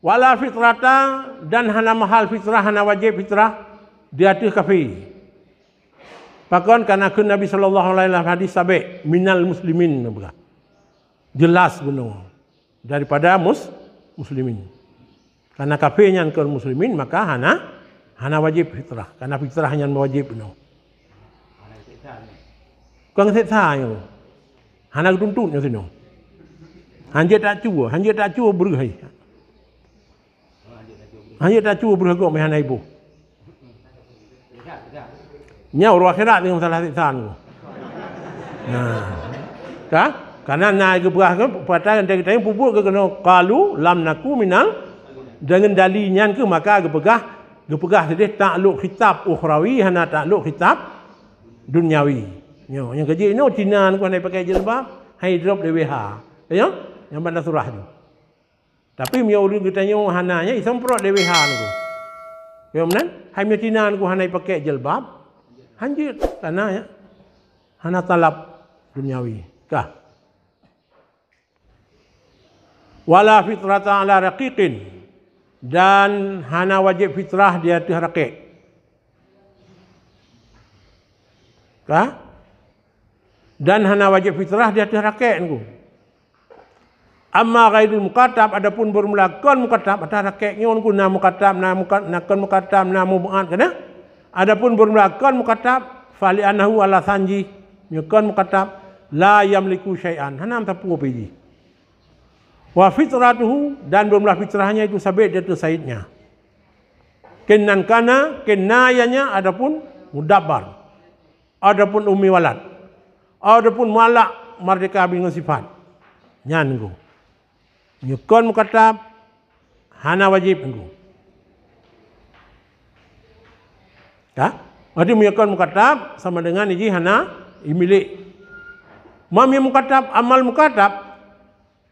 Wala fitrata dan hana mahal fitrah, hana wajib fitrah dia tu kafir. Pakon karena kun Nabi sallallahu alaihi wasallam hadis sabik minal muslimin bukan. Jelas benar daripada muslimin. Karena kafirnya ke muslimin maka hana wajib fitrah. Karena fitrah hanya wajib benar. Kau ngerti yo. Hana tuntutnya sini. Hanya tak cuba berhai. Hanya tak cuba berhagok mai hana ibu. Nya orang akhirat dengan salah sitan tu. Nah. Kah? Karena naik ke berah ke patah yang tadi pupuk ke kena qalu lam naku minal dengan dalinya ke maka gepegah sedih takluk kitab ukhrawi hana takluk kitab duniawi. Yo yang kerja ini Cina ku nak pakai jilbab, hai drop DWH. Ya? Yang pada surah tu. Tapi mia ulun kita tanya hananya isamprot DWH tu. Ya benar? Hai mia Cina ku hana pakai jilbab. Hanjir karena ya hana talab duniawi. Kah? Wala fitrata ala raqiqin dan hana wajib fitrah di atas raqiq. Kah? Dan hana wajib fitrah di atas raqiq ku. Amma ghairul muqatab adapun bermulakan muqatab atas raqiq nyon ku na muqatab na muqatab na mu'an kana? Adapun bermulakan muqatab fali anahu ala sanji nyukon muqatab la yamliku syai'an hanam tapu piji. Wa fitratuhu dan bermula fitrahnya itu sabit dia tu saidnya. Kenan kana kenayanya adapun mudabbar. Adapun ummi walad. Adapun malak merdeka bingung sifat. Nyan nggo. Nyukon muqatab hana wajib nggo. Ya, ada meyakon mukatab sama dengan ini hana imilik. Mami mukatab amal mukatab.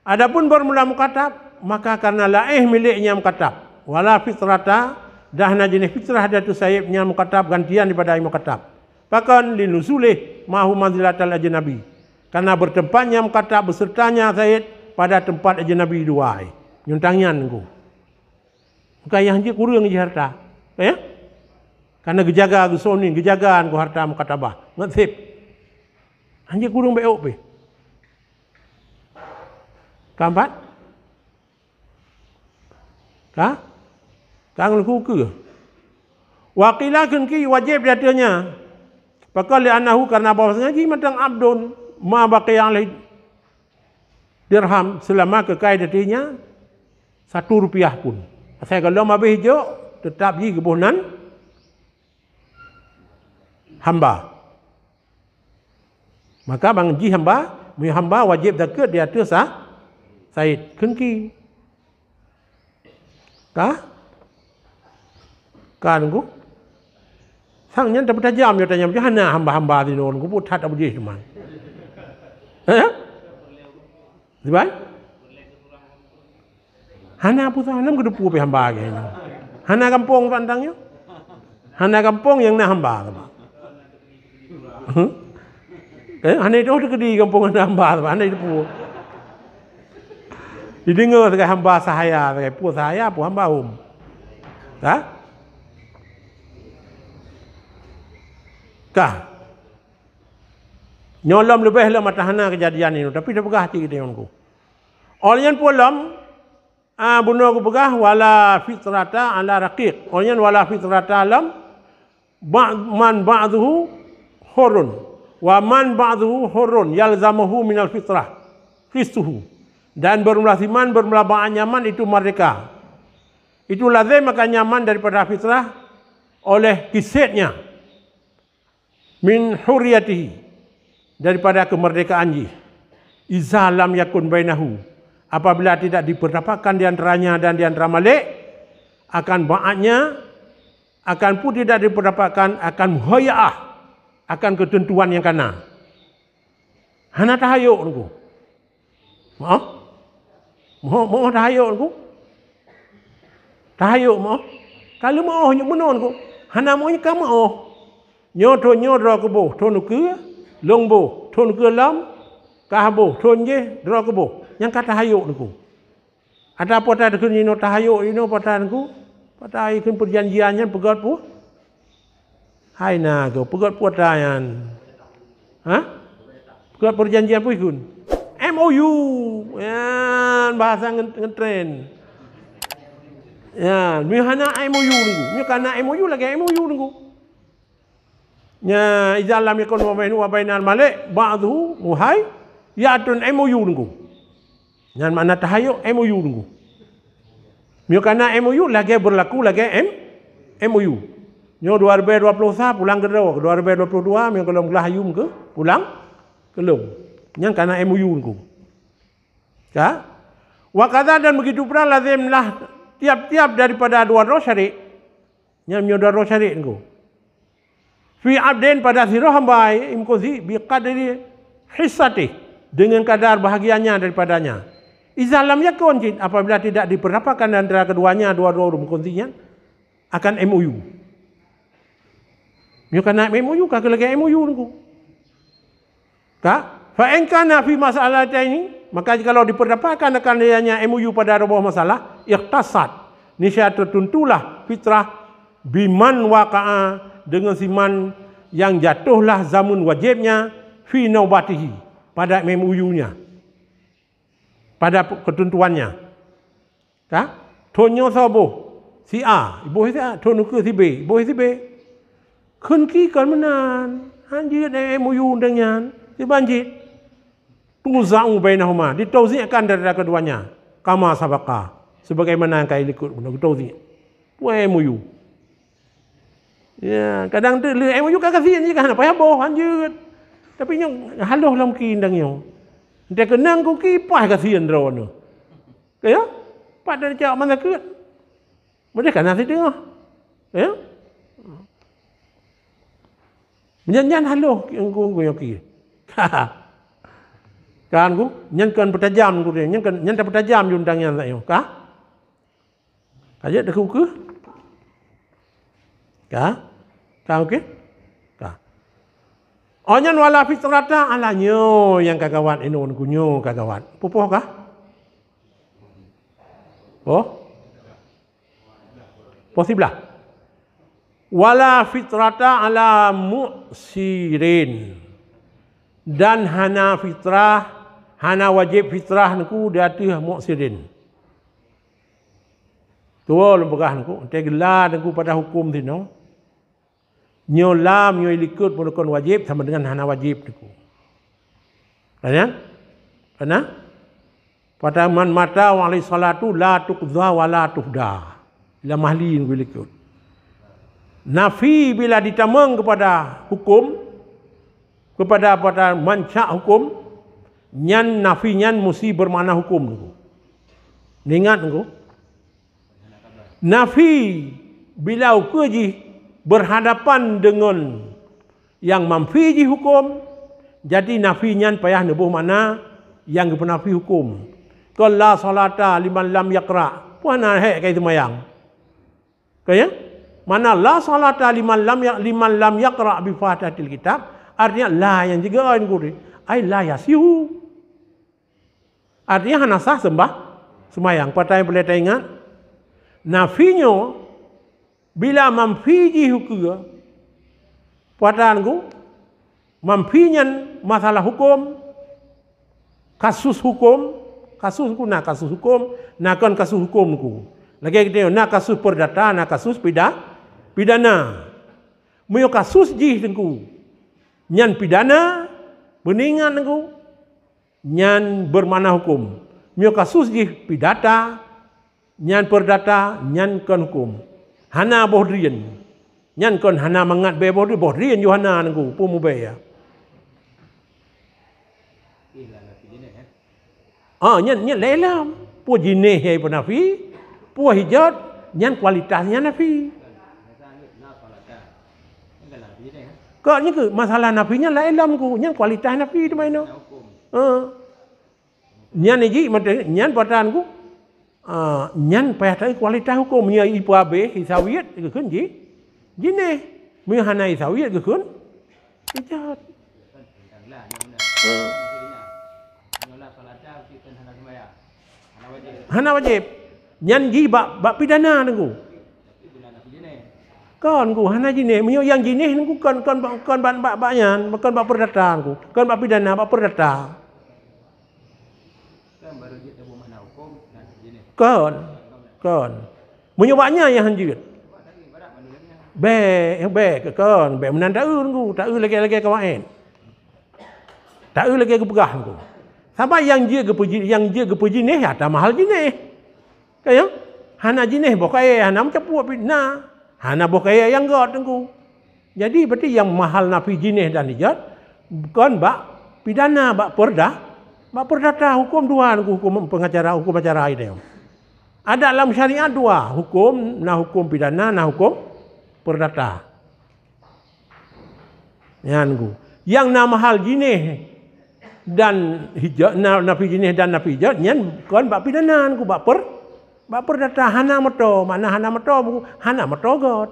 Adapun bermula mukatab maka karena laih miliknya mukatab. Wala fitrata dahna jenis fitrah datu sayibnya mukatab gantian daripada mukatab. Bahkan linusulih mahu manzilatal ajnabi. Karena bertempatnya mukatab besertanya sayid pada tempat ajnabi dua. Nyuntangnya nunggu. Maka yang je kurang je harta. Ya? Karena gejaga gusonin, gejagaan ku harta mukatabah. Ngatip. Hanya kurang baik pe. Keempat. Kah? Kang ku ke. Waqilakan ki wajib datanya. Pakal li anahu karena bahwasanya ji matang abdun ma baqiya alai dirham selama kekaidatnya 1 rupiah pun. Saya kalau mabih jo tetap ji kebunan hamba. Maka bang ji hamba wajib zakat di atas said kenki. Kah? Kan ku? Sangnya dapat tajam dia tanya macam mana hamba-hamba di non ku putat abu je cuma. Sibai? Hana putar hanam ke depu pe hamba ke. Hana kampung pantangnya. Hana kampung yang nak hamba ke. Hana itu kedi kampung hamba, hana itu pu. Didengar sebagai hamba sahaya, sebagai pu sahaya, pu hamba Kah? Kah? Nyolom lebih lah mata hana kejadian ini, tapi dia pegah hati kita ku. Orang pulam, bunuh ku pegah wala fitrata ala raqiq. Orang wala fitrata alam man ba'duhu hurun wa man ba'duhu hurun yalzamuhu minal fitrah fistuhu dan bermula siman bermula ba'an nyaman itu merdeka itu lazim maka nyaman daripada fitrah oleh kisetnya min huriyatihi daripada kemerdekaan ji iza lam yakun bainahu apabila tidak diperdapatkan di antaranya dan di antara malik akan ba'annya akan pun tidak diperdapatkan akan muhayya'ah akan ketentuan yang kena. Hana tahayuk niku. Maaf. Mau tahayuk niku. Tahayuk mau. Kalau mau nyo menon niku. Hana mau nya kamu oh. Nyodo ke boh, tonu ke longbo, tonu ke lam, kahbo, tonje dro ke boh. Yang kata tahayuk niku. Ada apa tak kun ino tahayuk ino patanku. Patai kun perjanjiannya pegat pu. Hai na go pegat puatayan. Ha? Pegat perjanjian pu kun. MOU. Ya, bahasa ngetren. Ya, mi hana MOU nunggu. Mi kana MOU lagi MOU nunggu. Ya, idza lam yakun wa bainahu wa bainal malik ba'dhu muhai ya'tun MOU nunggu. Yang mana tahayuk MOU nunggu. Mio kana MOU lagi berlaku lagi MOU. Nyo 2021 pulang ke 2022 mio kalau gelahayum ke pulang ke lom. Yang kana MOU nunggu. Ya. Wa kadza dan begitu pula lazimlah tiap-tiap daripada dua roh syari. Yang mio dua roh syari nunggu. Fi abdin pada sirah hamba imkozi bi qadri hissati dengan kadar bahagiannya daripadanya. Iza lam yakun jin apabila tidak diperapatkan antara keduanya dua-dua mengkonsinya akan MOU. Mio kana MOU ka lagi MOU nunggu. Ka fa in kana fi masalah ini maka kalau diperapatkan akan adanya MOU pada sebuah masalah ikhtasat niscaya tertentulah fitrah biman waqa'a dengan siman yang jatuhlah zamun wajibnya fi naubatihi pada MOU-nya pada ketentuannya. Ka? Tonyo sabo si A, ibu si A, tonu ke si B, ibu si B. Kun ki kan menan, anjir MOU dengan si banjir. Tuza'u bainahuma, ditauzi'kan dari keduanya. Kama sabaka, sebagaimana yang kau ikut guna ditauzi'. Buat MOU. Ya, kadang tu MOU kan kasihan je kan, apa ya boh anjir. Tapi yang haluh lah mungkin dang yang. Dia kenang ku kipas kasihan drone. Ya? Pada cak mana ke? Mereka kan nasi tengah. Ya? Menyan haluh ku yoki. Kan ku nyan kan pertajam ku dia, nyan tak pertajam jundang yang tak yo. Ka? Aja dak ku ke? Ka? Ka okey? Ka. Onyan wala fitrata ala nyo yang kagawat inon kunyo kagawat. Pupuh kah? Oh? Posiblah. Wala fitrata ala mu'sirin. Dan hana fitrah, hana wajib fitrah niku di atas mu'sirin. Tua lembagah niku, tegelar niku pada hukum tino. Nyo lam nyo ikut merupakan wajib sama dengan hana wajib niku. Kan? Karena pada man mata wa alaihi salatu la tuqza wa la tuhda. Ila mahli niku ikut. Nafi bila ditamang kepada hukum kepada manca hukum nyan nafi nyan mesti bermakna hukum niku. Ingat niku. Nafi bila uji berhadapan dengan yang mamfiji hukum, jadi nafinya payah nebuh mana yang penafi hukum. Qul la salata liman lam yaqra. Puana hek kai semayang. Kaya? Mana la salata liman lam yaqra bi fatihatil kitab, artinya la yang juga ai nguri. Ai la yasihu. Artinya hana sah sembah semayang. Patai boleh ingat. Nafinya bila mamfiji hukum, padaanku mamfinyan masalah hukum, kasus hukum nakon kasus hukumku. Lagi kita nak kasus perdata, nak kasus pidana. Mio kasus jih tengku, nyan pidana, beningan tengku, nyan bermana hukum. Mio kasus jih pidata, nyan perdata, nyan kon hukum. Hana bohdrian. Nyan kon hana mangat be bohdrian Yohana nangku pu mu be ya. Nyan lelam. Pu jineh hai penafi, pu hijat nyan kualitasnya nafi. Kok ni ke masalah nafinya lelam ku, nyan kualitas nafi tu maino. Nyan ni nyan patan ku nyan payah tak kualitas hukum nya ipu abe hisawiyat ke kun ji jine mi hana hisawiyat ke kun ijat Hana wajib. Nyan ji bak pidana nengku. Kon ku hana jinih, menyo yang jinih nengku kon baknyan, kon bak perdata nengku. Kon bak pidana, bak perdata. Kon. Menyo baknya yang hanjut. Be kon, be menan tak nengku, tak lagi kawain. Tak lagi kepegah nengku. Sampai yang dia kepuji ni ada mahal jinih. Kaya hana jinih bokai hana macam puak pidna. Hana bokai yang god nengku. Jadi berarti yang mahal nafi jinih dan hijat kon bak pidana bak perdata hukum dua nengku, hukum acara ini. Ada dalam syariat dua hukum, na hukum pidana, na hukum perdata. Ya nengku. Yang na mahal jinih dan hijau nafi jinih dan nafi hijau nyan kon bak pidana ku bak perdata hana meto mana hana meto god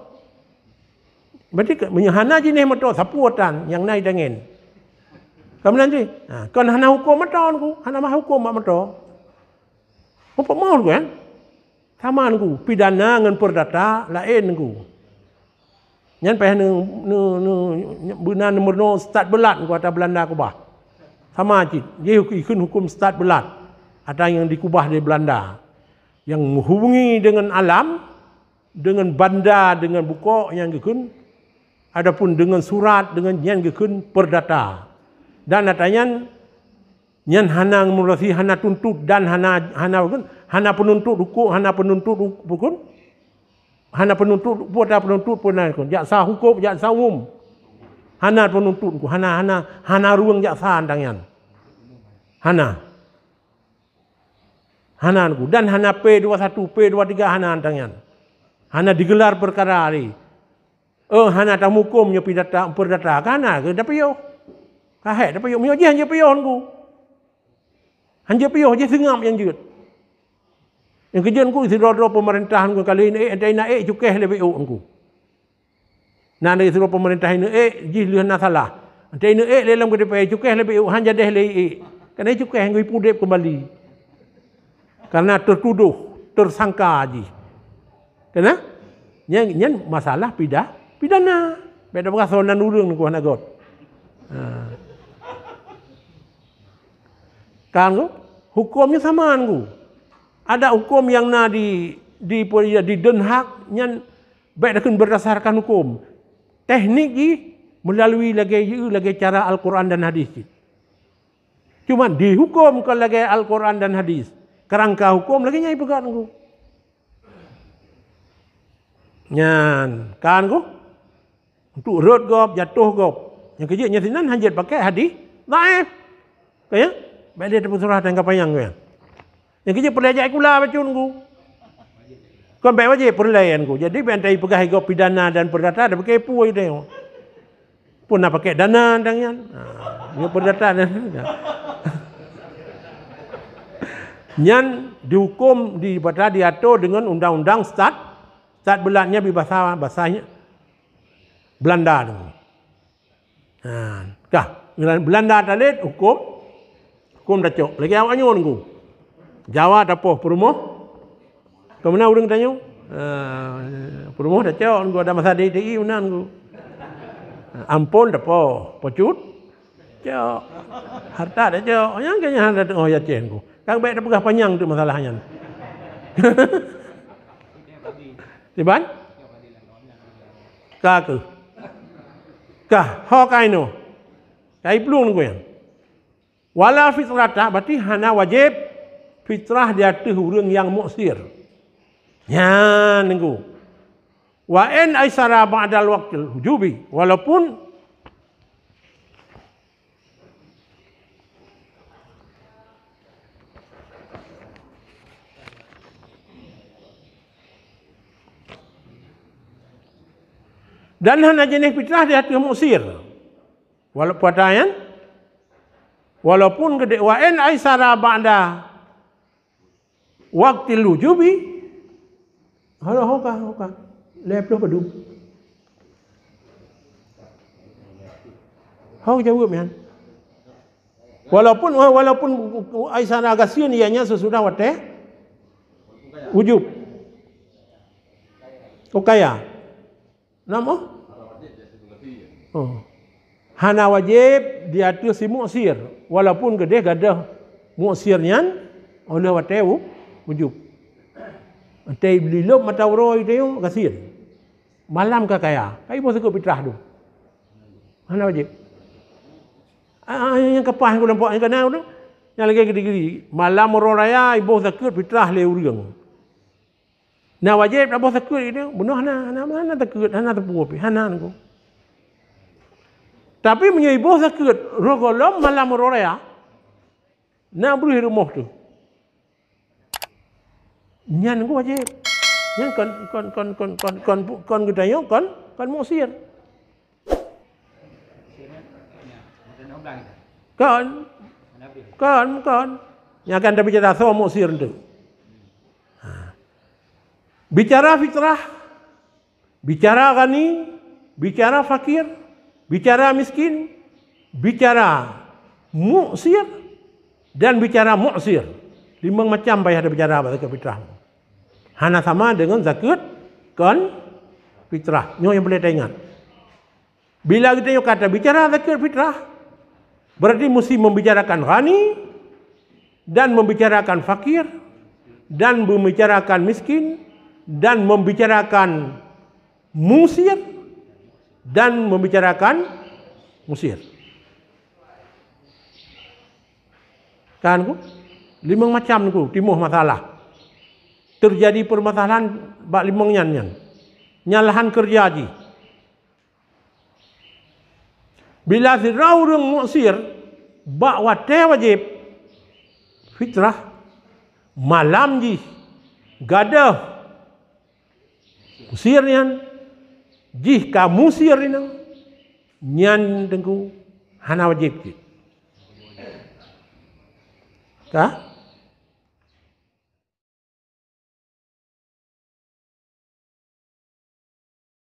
berarti hana jinih meto sapuatan yang nai dengin kemudian ji kon hana hukum meto ku hana mah hukum bak meto apa mau ku kan sama ku pidana ngan perdata lain ku nyan peh nu beuna nomor start belat ku kata Belanda ku bah sama cik, dia ikut hukum start belat. Ada yang dikubah dari Belanda. Yang menghubungi dengan alam, dengan banda, dengan buku yang ikut. Adapun dengan surat, dengan yang ikut perdata. Dan katanya, yang hana merasi, hana tuntut dan hana penuntut hukum, hana penuntut hukum. Hana penuntut, puata penuntut pun ada. Jaksa hukum, jaksa umum. Hana penuntut, hana ruang jaksa andangan. Hana ku dan hana P21, P23 hana andangan. Hana digelar perkara hari. Hana tam hukumnya perdata kana ke dapat yo. Kahet dapat yo, mio je hanja piyo ku. Hanja piyo je sengap yang jut. Yang kejen ku sidro pemerintahan ku kali ini ada cukeh lebih ku. Nanda suruh pemerintah ini jih na salah. Ante ini dalam KDP cukeh lebih hanya deh lei. Karena cukeh yang pudep kembali. Karena tertuduh, tersangka aji. Karena nyen masalah pidana. Beda bekas sonan urang ku hana god. Kan hukumnya samaan ku. Ada hukum yang na di Den Haag nyen baik berdasarkan hukum. Teknik ni melalui lagi cara Al-Quran dan hadis. Cuma dihukum kalau lagi Al-Quran dan hadis. Kerangka hukum lagi nyai pegat aku. Nyan, kan ku? Untuk rot gop, jatuh gop. Yang kecil nyasinan hanjat pakai hadis. Daif. Kaya? Baik dia tepuk surah dan kapayang ku ya. Yang kecil perlajak kula bacun ku. Kon baik wajib perlayan ku. Jadi bentai pegah gop pidana dan perdata ada pakai puai dia. Pun nak pakai dana dangan. Dia perdata dan nyan dihukum diatur dengan undang-undang start belatnya bahasanya Belanda tu. Belanda talit hukum dacok. Lagi awak nyon ku. Jawa tapoh perumoh. Kemana urang tanya? Perumoh dacok ku ada masa DTI unan ku. Ampun tapoh, pocut. Cok. Harta dacok. Yang kayaknya harta tengah yacen ku. Kang baik dah pegah panjang tu masalahnya. Tiban? Kah? Ho kaino. Kai plung ku yang. Wala fitrata berarti hana wajib fitrah dia tu urang yang muksir. Nya nengku. Wa in aisara ba'dal waqtil hujubi walaupun dan hana jenis fitrah dia tu muksir. Walaupun padayan walaupun gede wa in aisara ba'da waqtil hujubi hoka leploh padu hau jawab kan walaupun aisara gasiun ianya sesudah wate wujub. Kau kaya. Nama? Oh. Hana wajib diatur si mu'sir. Walaupun gede gadah mu'sirnya oleh wateu wujub. Tapi belum mata uroi dia kasihan. Malam ke kaya. Kai bos ikut fitrah tu. Hana wajib. Yang kepah yang aku nampak yang kena tu. Yang lagi gede-gede. Malam orang raya ibu sakit fitrah le urang. Nah wajib ibu sakit dia. Benar hana takut, hana terpuap, hana aku. Tapi punya ibu sakit rogolam malam orang raya. Nak beri rumah tu. Nyan aku wajib. Nyan kon gedaya kon mu'sir. Kon. Yang akan bicara soal mu'sir tu. Bicara fitrah, bicara ghani, bicara fakir, bicara miskin, bicara mu'sir dan bicara mu'sir. 5 macam payah ada bicara bahasa fitrah. Hana sama dengan zakat kon fitrah. Nyo yang boleh ingat. Bila kita kata bicara zakat fitrah, berarti mesti membicarakan ghani dan membicarakan fakir dan membicarakan miskin dan membicarakan musir dan membicarakan musir. Kan ku? 5 macam ku timuh masalah. Terjadi permasalahan bak 5 nyan. Nyalahan kerja ji. Bila sirau urang mu'sir bak wate wajib fitrah malam ji gadah musir nyan jih ka musir ni nyan tengku hana wajib ji. Kah?